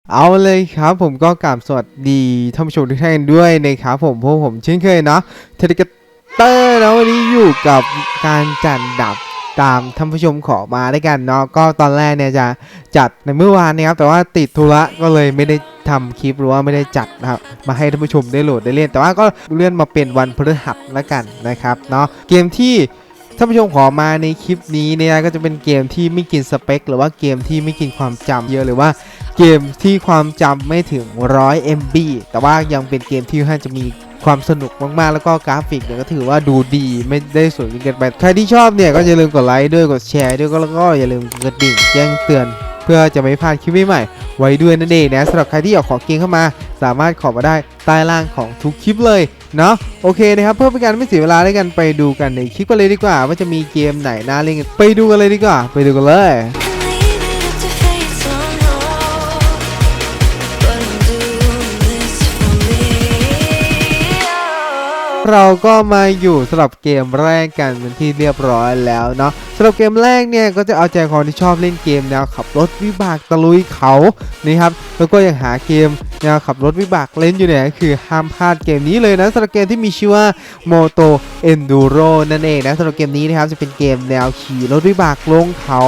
เอาเลยครับผมก็กราบสวัสดีท่านผู้ชมทุกท่านด้วยนะครับผมเช่นเคยเนาะเทเลกเตอร์แล้ววันนี้อยู่กับการจัดดับตามท่านผู้ชมขอมาได้กันเนาะก็ตอนแรกเนี่ยจะจัดในเมื่อวานนะครับแต่ว่าติดธุระก็เลยไม่ได้ทำคลิปหรือว่าไม่ได้จัดนะครับมาให้ท่านผู้ชมได้โหลดได้เล่นแต่ว่าก็เลื่อนมาเป็นวันพฤหัสแล้วกันนะครับเนาะเกมที่ท่านผู้ชมขอมาในคลิปนี้เนี่ยก็จะเป็นเกมที่ไม่กินสเปคหรือว่าเกมที่ไม่กินความจำเยอะหรือว่าเกมที่ความจำไม่ถึง100 MB แต่ว่ายังเป็นเกมที่ท่านจะมีความสนุกมากๆแล้วก็กราฟิกเนี่ยก็ถือว่าดูดีไม่ได้สวยจนเกินไปใครที่ชอบเนี่ยก็อย่าลืมกดไลค์ด้วยกดแชร์ด้วยแล้วก็อย่าลืมกดดิ่งแจ้งเตือนเพื่อจะไม่พลาดคลิปใหม่ๆไว้ด้วยนั่นเองนะสำหรับใครที่อยากขอเกมเข้ามาสามารถขอมาได้ใต้ล่างของทุกคลิปเลยเนาะโอเคนะครับเพื่อเป็นการไม่เสียเวลาด้วยกันไปดูกันในคลิปกันเลยดีกว่าว่าจะมีเกมไหนน่าเล่นไปดูกันเลยดีกว่าไปดูกันเลยเราก็มาอยู่สำหรับเกมแรกกันเป็นที่เรียบร้อยแล้วเนาะสำหรับเกมแรกเนี่ยก็จะเอาใจคนที่ชอบเล่นเกมแนวขับรถวิบากตะลุยเขานี่ครับแล้วก็ยังหาเกมแนวขับรถวิบากเล่นอยู่เนี่ยคือห้ามพลาดเกมนี้เลยนะสำหรับเกมที่มีชื่อว่า Moto Enduro นั่นเองนะสำหรับเกมนี้นะครับจะเป็นเกมแนวขี่รถวิบากลงเขา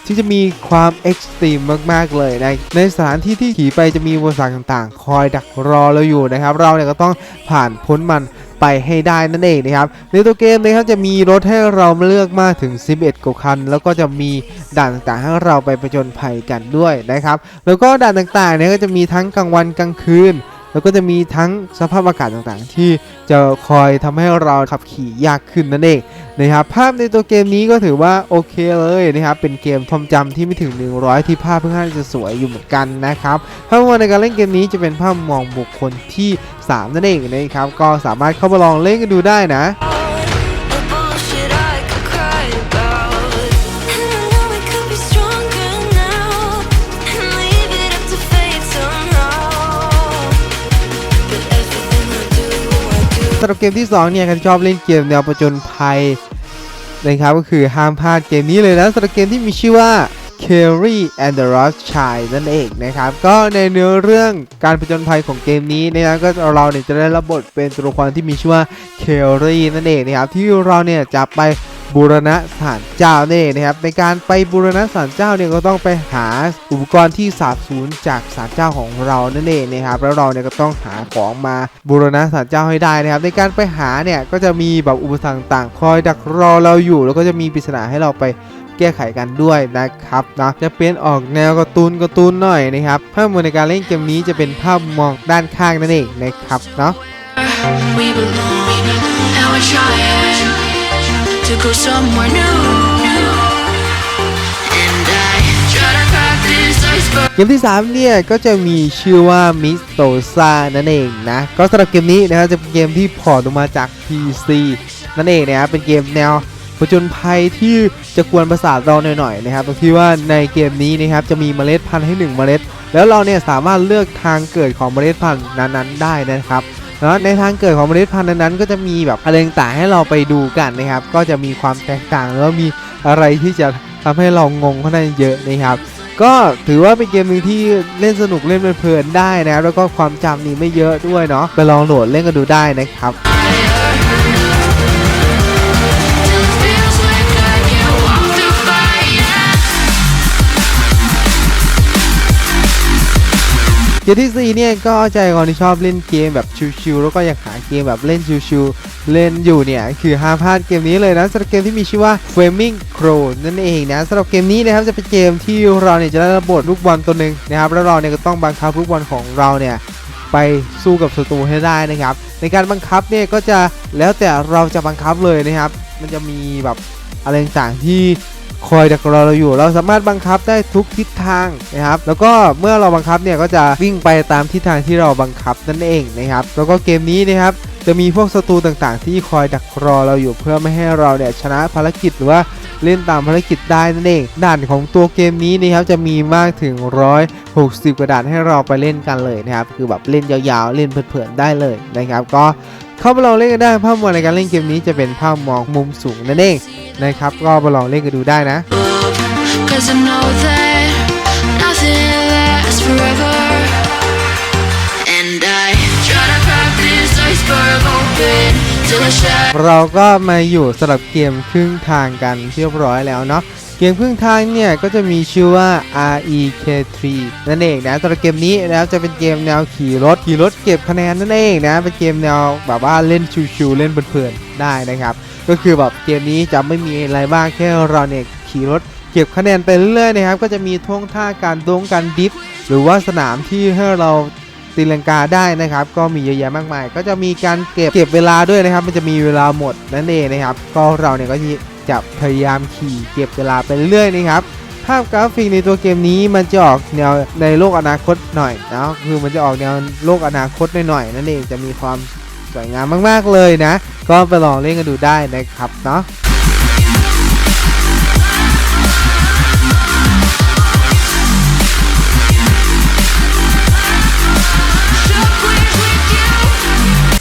ที่จะมีความเอ็กซ์ตรีมมากๆเลยในสถานที่ที่ขี่ไปจะมีอุปสรรคต่างๆคอยดักรอเราอยู่นะครับเราเนี่ยก็ต้องผ่านพ้นมันไปให้ได้นั่นเองนะครับในตัวเกมนะครับจะมีรถให้เราเลือกมากถึง11กว่าคันแล้วก็จะมีด่านต่างๆให้เราไปผจญภัยกันด้วยนะครับแล้วก็ด่านต่างๆเนี่ยก็จะมีทั้งกลางวันกลางคืนแล้วก็จะมีทั้งสภาพอากาศต่างๆที่จะคอยทำให้เราขับขี่ยากขึ้นนั่นเองนะครับภาพในตัวเกมนี้ก็ถือว่าโอเคเลยนะครับเป็นเกมความจำที่ไม่ถึง100ที่ภาพเพื่อนจะสวยอยู่เหมือนกันนะครับภาพมองในการเล่นเกมนี้จะเป็นภาพมองบุคคลที่3นั่นเองนะครับก็สามารถเข้ามาลองเล่นกันดูได้นะสำหรับเกมที่2เนี่ยใครชอบเล่นเกมแนวผจญภัยนะครับก็คือห้ามพลาดเกมนี้เลยนะสำหรับเกมที่มีชื่อว่า Kerry and the Lost Child นั่นเองนะครับก็ในเนื้อเรื่องการผจญภัยของเกมนี้นะครับก็เราเนี่ยจะได้รับบทเป็นตัวละครที่มีชื่อว่า Kerry นั่นเองนะครับที่เราเนี่ยจะไปบูรณะศาลเจ้าเนี่ยนะครับในการไปบูรณะศาลเจ้าเนี่ยก็ต้องไปหาอุปกรณ์ที่สาบสูญจากศาลเจ้าของเรานั่นเองนะครับแล้วเราเนี่ยก็ต้องหาของมาบูรณะศาลเจ้าให้ได้นะครับในการไปหาเนี่ยก็จะมีแบบอุปสรรคต่างๆคอยดักรอเราอยู่แล้วก็จะมีปริศนาให้เราไปแก้ไขกันด้วยนะครับนะจะเป็นออกแนวการ์ตูนหน่อยนะครับภาพมุมในการเล่นเกมนี้จะเป็นภาพมองด้านข้างนั่นเองนะครับเนาะTo go somewhere new and I try to practice iceberg เกมที่3เนี่ยก็จะมีชื่อว่ามิสโตซานั่นเองนะก็สำหรับเกมนี้นะครับจะเป็นเกมที่พอร์ตออกมาจาก PC นั่นเองนะครับเป็นเกมแนวผจญภัยที่จะกวนประสาทเราหน่อยๆนะครับตรงที่ว่าในเกมนี้นะครับจะมีเมล็ดพันธุ์ให้1เมล็ดแล้วเราเนี่ยสามารถเลือกทางเกิดของเมล็ดพันธุ์นั้นๆได้นะครับแล้วในทางเกิดของเมล็ดพันธุ์นั้นก็จะมีแบบอะไรต่างๆให้เราไปดูกันนะครับก็จะมีความแตกต่างแล้วมีอะไรที่จะทำให้เรางงค่อนข้างเยอะนะครับก็ถือว่าเป็นเกมนึงที่เล่นสนุกเล่นเพลินๆได้นะแล้วก็ความจำนี่ไม่เยอะด้วยเนาะไปลองโหลดเล่นกันดูได้นะครับเกมที่4เนี่ยก็ใจคนที่ชอบเล่นเกมแบบชิลๆแล้วก็อยากหาเกมแบบเล่นชิลๆเล่นอยู่เนี่ยคือห้ามพลาดเกมนี้เลยนะสำหรับเกมที่มีชื่อว่า Flaming Crow นั่นเองนะสำหรับเกมนี้นะครับจะเป็นเกมที่เราเนี่ยจะได้รับบทลูกบอลตัวหนึ่งนะครับแล้วเราเนี่ยก็ต้องบังคับลูกบอลของเราเนี่ยไปสู้กับศัตรูให้ได้นะครับในการบังคับเนี่ยก็จะแล้วแต่เราจะบังคับเลยนะครับมันจะมีแบบอะไรต่างๆที่คอยดักรอเราอยู่เราสามารถบังคับได้ทุกทิศทางนะครับแล้วก็เมื่อเราบังคับเนี่ยก็จะวิ่งไปตามทิศทางที่เราบังคับนั่นเองนะครับแล้วก็เกมนี้นะครับจะมีพวกศัตรูต่างๆที่คอยดักรอเราอยู่เพื่อไม่ให้เราเนี่ยชนะภารกิจหรือว่าเล่นตามภารกิจได้นั่นเองด่านของตัวเกมนี้นะครับจะมีมากถึง160กว่าด่านให้เราไปเล่นกันเลยนะครับคือแบบเล่นยาวๆเล่นเพลินๆได้เลยนะครับก็เข้ามาลองเล่นกันได้ภาพมองในการเล่นเกมนี้จะเป็นภาพมองมุมสูงนั่นเองนะครับก็มาลองเล่นกันดูได้นะ 'Cause I know that nothing lasts forever เราก็มาอยู่สำหรับเกมครึ่งทางกันเรียบร้อยแล้วเนาะเกมครึ่งทางเนี่ยก็จะมีชื่อว่า REK3 นั่นเองนะสำหรับเกมนี้แล้วจะเป็นเกมแนวขี่รถเก็บคะแนนนั่นเองนะเป็นเกมแนวแบบว่าเล่นชิวๆเล่นเพลินๆได้นะครับก็คือแบบเกมนี้จะไม่มีอะไรบ้างแค่เราเนี่ยขี่รถเก็บคะแนนไปเรื่อยๆนะครับก็จะมีท่วงท่าการการดิฟหรือว่าสนามที่ให้เราตีลังกาได้นะครับก็มีเยอะแยะมากมายก็จะมีการเก็บเวลาด้วยนะครับมันจะมีเวลาหมดนั่นเองนะครับก็เราเนี่ยก็จะพยายามขี่เก็บเวลาไปเรื่อยๆนะครับภาพกราฟิกในตัวเกมนี้มันจะออกแนวในโลกอนาคตหน่อยนะคือมันจะออกแนวโลกอนาคตหน่อยๆนั่นเองจะมีความสวยงามมากๆเลยนะก็ไปลองเล่นกันดูได้นะครับเนาะ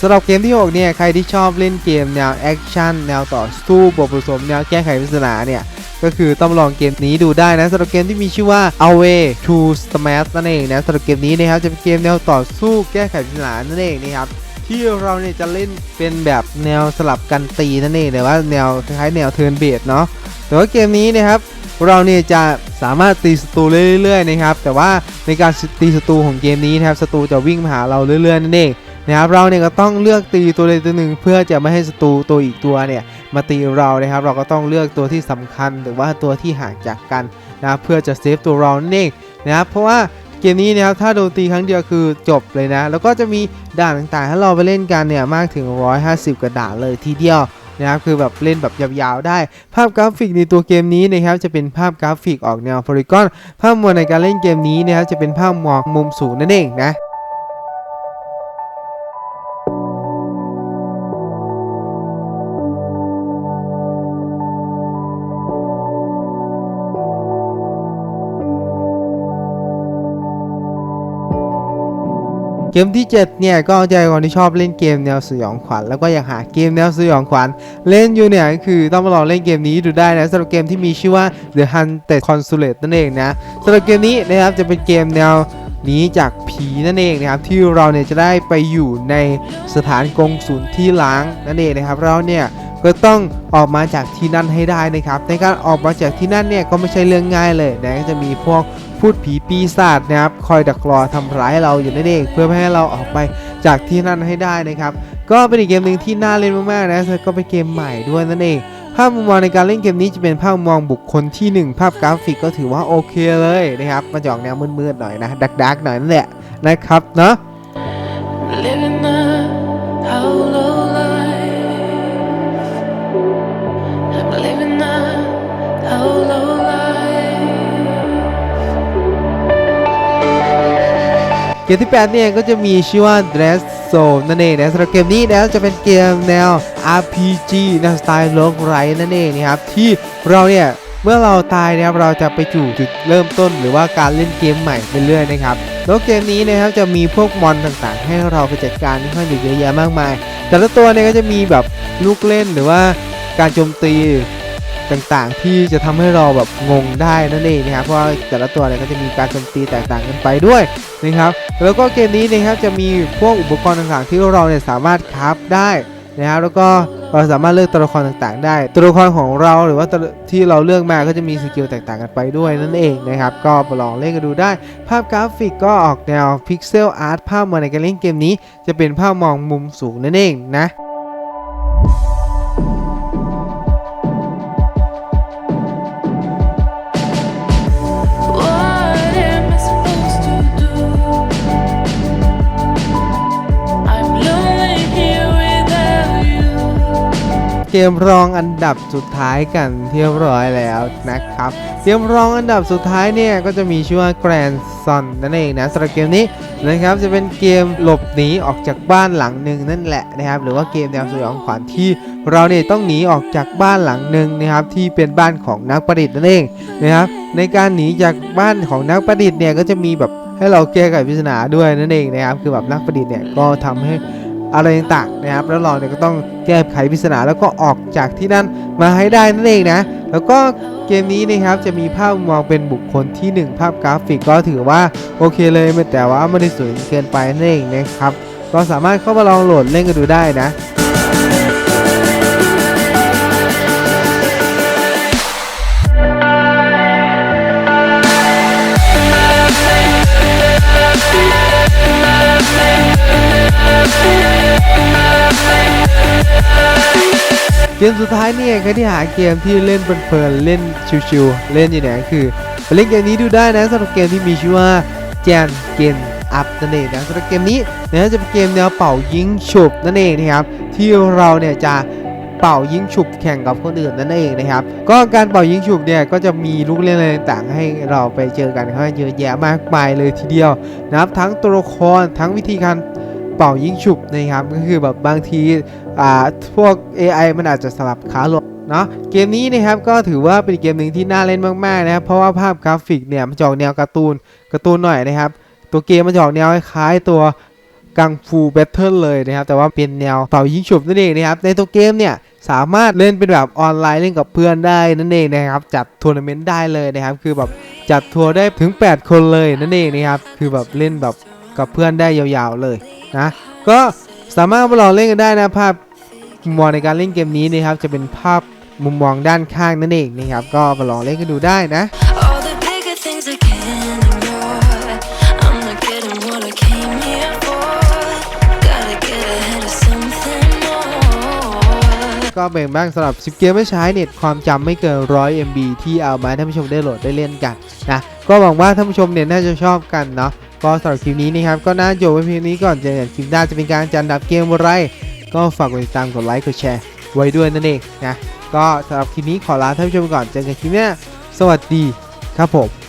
สำหรับเกมที่6เนี่ยใครที่ชอบเล่นเกมแนวแอคชั่นแนวต่อสู้บวกผสมแนวแก้ไขปริศนาเนี่ยก็คือต้องลองเกมนี้ดูได้นะสำหรับเกมที่มีชื่อว่า Away to Smash นั่นเองนะสำหรับเกมนี้นะครับจะเป็นเกมแนวต่อสู้แก้ไขปริศนานั่นเองนะครับที่เราเนี่ยจะเล่นเป็นแบบแนวสลับกันตีนั่นเองแต่ว่าแนวคล้ายๆแนวเทิร์นเบสเนาะแต่ว่าเกมนี้นะครับเราเนี่ยจะสามารถตีศัตรูเรื่อยๆนะครับแต่ว่าในการตีศัตรูของเกมนี้นะครับศัตรูจะวิ่งมาหาเราเรื่อยๆนั่นเองนะครับเราเนี่ยก็ต้องเลือกตีตัวใดตัวหนึ่งเพื่อจะไม่ให้ศัตรูตัวอีกตัวเนี่ยมาตีเรานะครับเราก็ต้องเลือกตัวที่สำคัญหรือว่าตัวที่ห่างจากกันนะเพื่อจะเซฟตัวเรานั่นเองนะครับเพราะว่าเกมนี้นะครับถ้าโดนตีครั้งเดียวคือจบเลยนะแล้วก็จะมีด่านต่างๆให้เราไปเล่นกันเนี่ยมากถึง150กว่าด่านเลยทีเดียวนะครับคือแบบเล่นแบบยาวๆได้ภาพกราฟิกในตัวเกมนี้นะครับจะเป็นภาพกราฟิกออกแนวโพลีกอนภาพมวลในการเล่นเกมนี้นะครับจะเป็นภาพมองมุมสูงนั่นเองนะเกมที่7เนี่ยก็เอาใจคนที่ชอบเล่นเกมแนวสยองขวัญแล้วก็อยากหาเกมแนวสยองขวัญเล่นอยู่เนี่ยคือต้องมาลองเล่นเกมนี้ดูได้นะสำหรับเกมที่มีชื่อว่า The Haunted Consulate นั่นเองนะสำหรับเกมนี้นะครับจะเป็นเกมแนวหนีจากผีนั่นเองนะครับที่เราเนี่ยจะได้ไปอยู่ในสถานกงสุลที่ล้างนั่นเองนะครับเราเนี่ยก็ต้องออกมาจากที่นั่นให้ได้นะครับในการออกมาจากที่นั่นเนี่ยก็ไม่ใช่เรื่องง่ายเลยนะก็จะมีพวกพูดผีปีศาจนะครับคอยดักรอทำร้ายเราอยู่นั่นเองเพื่อไม่ให้เราออกไปจากที่นั่นให้ได้นะครับก็เป็นอีกเกมหนึ่งที่น่าเล่นมากๆนะก็เป็นเกมใหม่ด้วยนั่นเองภาพมุมมองในการเล่นเกมนี้จะเป็นภาพมุมมองบุคคลที่1ภาพกราฟิกก็ถือว่าโอเคเลยนะครับมันจะออกแนวมืดๆหน่อยนะดักๆหน่อยนั่นแหละนะครับเนาะเกมที่8เนี่ยก็จะมีชื่อว่า Dress Zone นั่นเองนะสำหรับเกมนี้แล้วจะเป็นเกมแนว RPG แนวสไตล์โลกไร้นั่นเองนะครับที่เราเนี่ยเมื่อเราตายนะครับเราจะไปจู่จุดเริ่มต้นหรือว่าการเล่นเกมใหม่ไปเรื่อยนะครับแล้วเกมนี้นะครับจะมีพวกมอนต่างๆให้เราไปจัดการที่ค่อนข้างเยอะแยะมากมายแต่ละตัวเนี่ยก็จะมีแบบลูกเล่นหรือว่าการโจมตีต่างๆที่จะทำให้เราแบบงงได้นั่นเองนะครับเพราะว่าแต่ละตัวเนี่ยก็จะมีการโจมตีแตกต่างกันไปด้วยนะครับแล้วก็เกมนี้นะครับจะมีพวกอุปกรณ์ต่างๆที่เราเนี่ยสามารถคราฟได้นะครับแล้วก็เราสามารถเลือกตัวละครต่างๆได้ตัวละครของเราหรือว่าที่เราเลือกมาก็จะมีสกิลแตกต่างกันไปด้วยนั่นเองนะครับก็ไปลองเล่นกันดูได้ภาพกราฟิกก็ออกแนวพิกเซลอาร์ตภาพมองในการเล่นเกมนี้จะเป็นภาพมองมุมสูงนั่นเองนะเกมรองอันดับสุดท้ายกันเรียบร้อยแล้วนะครับเกมรองอันดับสุดท้ายเนี่ยก็จะมีชื่อว่า Grand Son นั่นเองนะสำหรับเกมนี้นะครับจะเป็นเกมหลบหนีออกจากบ้านหลังหนึ่งนั่นแหละนะครับหรือว่าเกมแนวสยองขวัญที่เราเนี่ยต้องหนีออกจากบ้านหลังหนึ่งนะครับที่เป็นบ้านของนักประดิษฐ์นั่นเองนะครับในการหนีจากบ้านของนักประดิษฐ์เนี่ยก็จะมีแบบให้เราแก้ไขปริศนาด้วยนั่นเองนะครับคือแบบนักประดิษฐ์เนี่ยก็ทำให้อะไรต่างๆนะครับแล้วเราเนี่ยก็ต้องแก้ไขปริศนาแล้วก็ออกจากที่นั่นมาให้ได้นั่นเองนะแล้วก็เกมนี้นะครับจะมีภาพมองเป็นบุคคลที่1ภาพกราฟิกก็ถือว่าโอเคเลยแต่ว่าไม่ได้สวยเกินไปนั่นเองนะครับ ก็สามารถเข้ามาลองโหลดเล่นกันดูได้นะเกมสุดท้ายเนี่ยใครที่หาเกมที่เล่นเพลินๆเล่นชิวๆเล่นอยู่ไหนคือไปเล่นเกมนี้ดูได้นะสำหรับเกมที่มีชื่อว่าแจนเกนอัพนั่นเองนะสำหรับเกมนี้นะจะเป็นเกมแนวเป่ายิงฉุบนั่นเองนะครับที่เราเนี่ยจะเป่ายิงฉุบแข่งกับคนอื่นนั่นเองนะครับก็การเป่ายิงฉุบเนี่ยก็จะมีลูกเล่นอะไรต่างๆให้เราไปเจอกันค่อนเยอะแยะมากมายเลยทีเดียวนะครับทั้งตัวละครทั้งวิธีการเป่ายิงฉุบนะครับก็คือแบบบางทีพวก AI มันอาจจะสลับขาหลบเนาะเกมนี้นะครับก็ถือว่าเป็นเกมหนึ่งที่น่าเล่นมากๆนะครับเพราะว่าภาพกราฟิกเนี่ยมันจะออกแนวการ์ตูนหน่อยนะครับตัวเกมมันจะออกแนวคล้ายตัวกังฟูแบทเทิลเลยนะครับแต่ว่าเป็นแนวเป่ายิงฉุบนั่นเองนะครับในตัวเกมเนี่ยสามารถเล่นเป็นแบบออนไลน์เล่นกับเพื่อนได้นั่นเองนะครับจัดทัวร์นาเมนต์ได้เลยนะครับคือแบบจัดทัวร์ได้ถึง8คนเลยนั่นเองนะครับคือแบบเล่นแบบกับเพื่อนได้ยาวๆเลยนะก็สามารถมาลองเล่นกันได้นะภาพมุมมองในการเล่นเกมนี้นะครับจะเป็นภาพมุมมองด้านข้างนั่นเองนะครับก็มาลองเล่นกันดูได้นะก็แบ่งบ้างสำหรับ10เกมไม่ใช้เน็ตความจำไม่เกิน100 MB ที่เอามาให้ท่านผู้ชมได้โหลดได้เล่นกันนะก็หวังว่าท่านผู้ชมเนี่ยน่าจะชอบกันเนาะก็สำหรับคลิปนี้นะครับก็น่าจบไว้เพียงนี้ก่อนเจอกันคลิปหน้าจะเป็นการจัดอันดับเกมอะไรก็ฝากกดติดตามกดไลค์กดแชร์ไว้ด้วยนั่นเองนะก็สำหรับคลิปนี้ขอลาท่านผู้ชมก่อนเจอกันคลิปหน้าสวัสดีครับผม